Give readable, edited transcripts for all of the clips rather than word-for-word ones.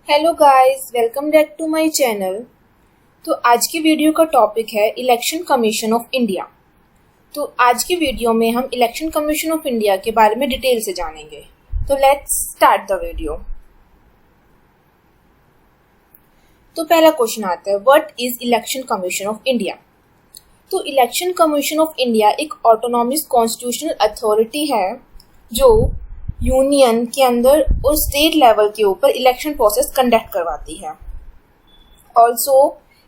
Hello guys, welcome back to my channel. तो आज की वीडियो का टॉपिक है इलेक्शन कमीशन ऑफ इंडिया। तो आज की वीडियो में हम इलेक्शन कमीशन ऑफ इंडिया के बारे में डिटेल से जानेंगे। तो लेट्स स्टार्ट द वीडियो। तो पहला क्वेश्चन आता है, what is election commission of India. तो इलेक्शन कमीशन ऑफ इंडिया एक ऑटोनॉमस कॉन्स्टिट्यूशनल अथॉरिटी है जो यूनियन के अंदर और स्टेट लेवल के ऊपर इलेक्शन प्रोसेस कंडक्ट करवाती है। Also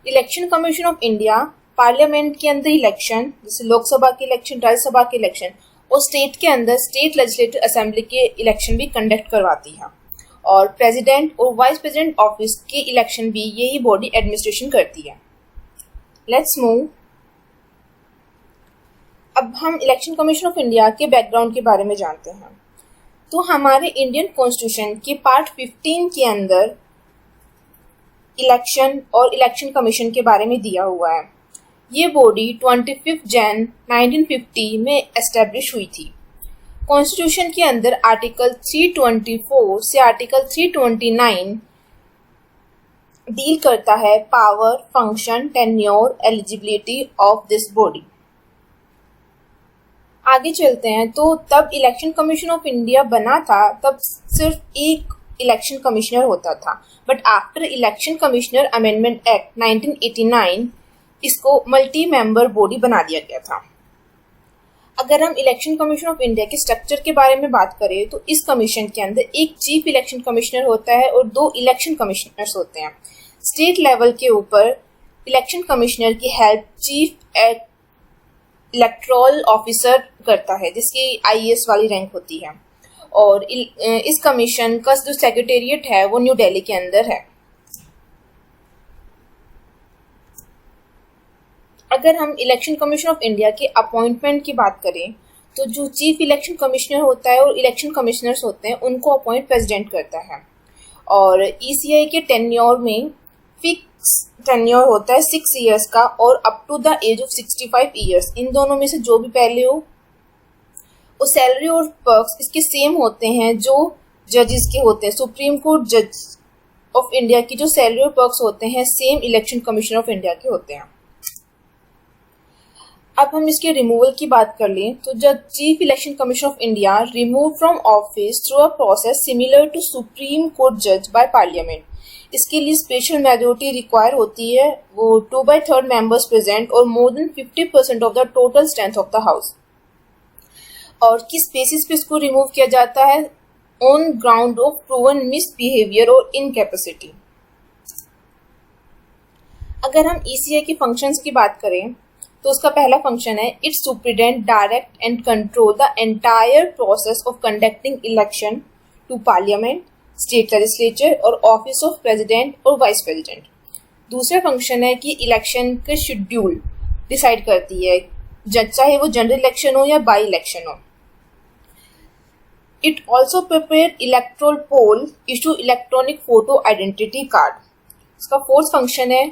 election commission of India parliament के अंदर इलेक्शन, जैसे लोकसभा के इलेक्शन, राज्यसभा के इलेक्शन, और स्टेट के अंदर स्टेट लेजिस्लेटिव असेंबली के इलेक्शन भी कंडक्ट करवाती है। और प्रेसिडेंट और वाइस प्रेसिडेंट ऑफिस के इलेक्शन भी यही बॉडी एडमिनिस्ट्रेशन करती है। Let's move. अब हम इलेक्शन कमीशन ऑफ इंडिया के बैकग्राउंड के बारे में जानते हैं। तो हमारे इंडियन कॉन्स्टिट्यूशन के पार्ट 15 के अंदर इलेक्शन और इलेक्शन कमीशन के बारे में दिया हुआ है। ये बॉडी 25 जन 1950 में एस्टेब्लिश हुई थी। कॉन्स्टिट्यूशन के अंदर आर्टिकल 324 से आर्टिकल 329 डील करता है power, function, tenure, eligibility of this body. आगे चलते हैं। तो तब इलेक्शन कमीशन ऑफ इंडिया बना था, तब सिर्फ एक इलेक्शन कमिश्नर होता था, but after election commissioner amendment act 1989 इसको मल्टी मेंबर बॉडी बना दिया गया था। अगर हम इलेक्शन कमीशन ऑफ इंडिया के स्ट्रक्चर के बारे में बात करें तो इस कमीशन के अंदर एक चीफ इलेक्शन कमिश्नर होता है और 2 इलेक्शन कमिश्नर्स होते हैं। स्टेट लेवल के ऊपर इलेक्शन कमिश्नर की हेल्प चीफ इलेक्टोरल ऑफिसर करता है, जिसकी आईएएस वाली रैंक होती है। और इस कमीशन का जो सेक्रेटेरिएट है वो न्यू दिल्ली के अंदर है। अगर हम इलेक्शन कमीशन ऑफ इंडिया के अपॉइंटमेंट की बात करें तो जो चीफ इलेक्शन कमिश्नर होता है और इलेक्शन कमिश्नर्स होते हैं उनको अपॉइंट प्रेसिडेंट करता है। और ईसीआई के टेन्योर में फिक्स टेन्योर होता है 6 ईयर्स का और up to the age of 65 years. इन दोनों में से जो भी पहले हो, और सैलरी और पर्क्स इसके सेम होते हैं जो जजेस के होते हैं। सुप्रीम कोर्ट जज ऑफ इंडिया की जो सैलरी और पर्क्स होते हैं same election commission of India के होते हैं। अब हम इसके रिमूवल की बात कर लें तो जब chief election commission of India remove from office through a process similar to Supreme Court जज बाय पार्लियामेंट, इसके लिए स्पेशल मेजोरिटी रिक्वायर होती है, वो 2/3 मेंबर्स प्रेजेंट और more than 50% of the total strength of the house. और किस basis पे इसको रिमूव किया जाता है? On ground of proven misbehaviour और इनकैपेसिटी। अगर हम ईसीआई के फंक्शंस की बात करें तो उसका पहला फंक्शन है, it's superintend direct and control the entire process of conducting election to parliament, state legislature और ऑफिस ऑफ प्रेसिडेंट और वाइस प्रेसिडेंट। दूसरा फंक्शन है कि इलेक्शन के शेड्यूल डिसाइड करती है, चाहे वो जनरल इलेक्शन हो या बाई इलेक्शन हो। It also prepare electoral poll, issue electronic photo identity card. इसका फोर्थ फंक्शन है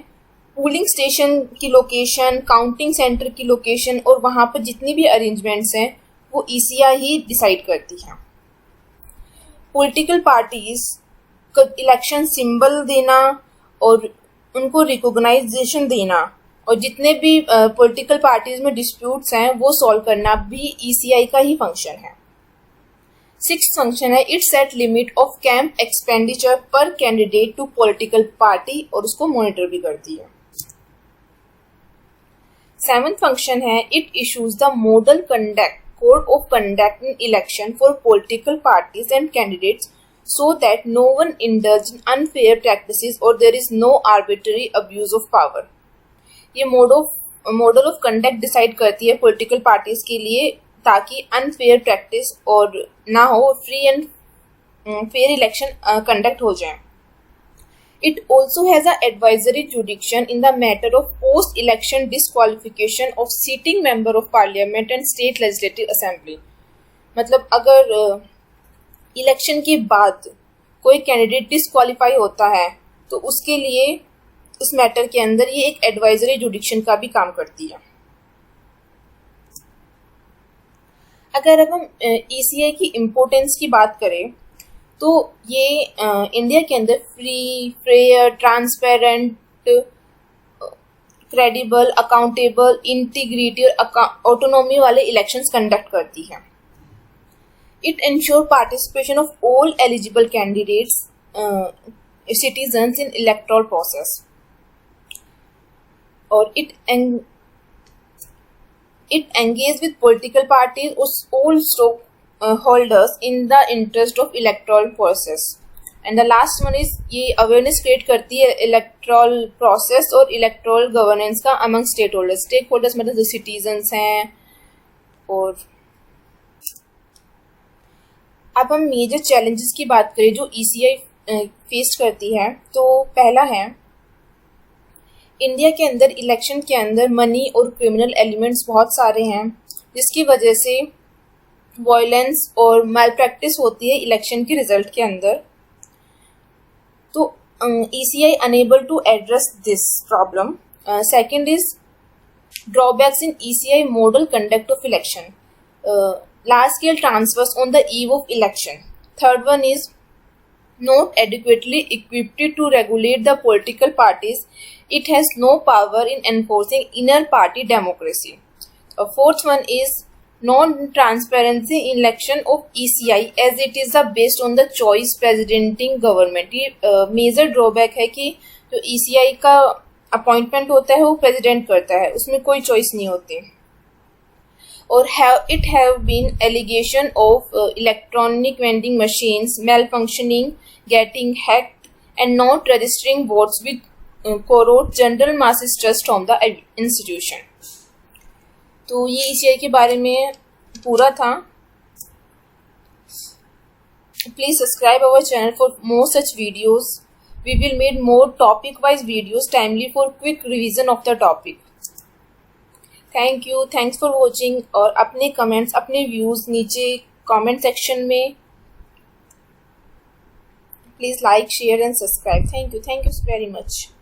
पोलिंग स्टेशन की लोकेशन, काउंटिंग सेंटर की लोकेशन और वहां पर जितनी भी अरेंजमेंट्स हैं वो ईसीआई ही डिसाइड करती है। पॉलिटिकल पार्टीज को इलेक्शन सिंबल देना और उनको रिकॉग्नाइजेशन देना और जितने भी पॉलिटिकल पार्टीज में डिस्प्यूट्स हैं वो सॉल्व करना भी ईसीआई का ही फंक्शन है। 6th फंक्शन है, it set limit of camp expenditure पर कैंडिडेट टू पॉलिटिकल पार्टी और उसको मॉनिटर भी करती है। 7th फंक्शन है, it issues the model conduct code of conducting election for political parties and candidates so that no one indulge in unfair practices or there is no arbitrary abuse of power। ये model of conduct decide करती है political parties के लिए ताकि unfair practice और ना हो, free and fair election conduct हो जाए। It also has an advisory jurisdiction in the matter of post-election disqualification of sitting member of parliament and state legislative assembly। मतलब अगर इलेक्शन के बाद कोई कैंडिडेट डिस्क्वालीफाई होता है तो उसके लिए उस मैटर के अंदर ये एक एडवाइजरी जुडिक्शन का भी काम करती है। अगर अब हम ईसीआई की इम्पोर्टेंस की बात करें तो ये इंडिया के अंदर free, fair, transparent, credible, accountable, integrity और ऑटोनॉमी वाले इलेक्शंस कंडक्ट करती है. It ensures participation of all eligible candidates, citizens in electoral process. और it engages with political parties or all stockholders in the interest of electoral process. And the last one is ये awareness create करती है electoral process और electoral governance का among stakeholders. Stakeholders मतलब जो citizens हैं. और अब हम मेजर चैलेंजेस की बात करें जो ECI फेस करती है, तो पहला है इंडिया के अंदर इलेक्शन के अंदर मनी और क्रिमिनल एलिमेंट्स बहुत सारे हैं, जिसकी वजह से वायलेंस और मैल प्रैक्टिस होती है इलेक्शन के रिजल्ट के अंदर. तो ECI unable to address this problem. Second is drawbacks in ECI model conduct of election. Large-scale transfers on the eve of election. Third one is not adequately equipped to regulate the political parties. It has no power in enforcing inner party democracy. Fourth one is non-transparency in election of ECI as it is based on the choice presidenting government. ये major drawback है कि जो ECI का appointment होता है वो president करता है, उसमें कोई choice नहीं होती. और have been allegation of electronic vending machines malfunctioning, getting hacked and not registering votes with corrode general masses trust from the institution. तो ये ECI के बारे में पूरा था. Please subscribe our channel for more such videos. We will make more topic wise videos timely for quick revision of the topic. Thank you, thanks for watching. और अपने comments, अपने व्यूज़ नीचे कमेंट सेक्शन में please like, share and subscribe. Thank you very much.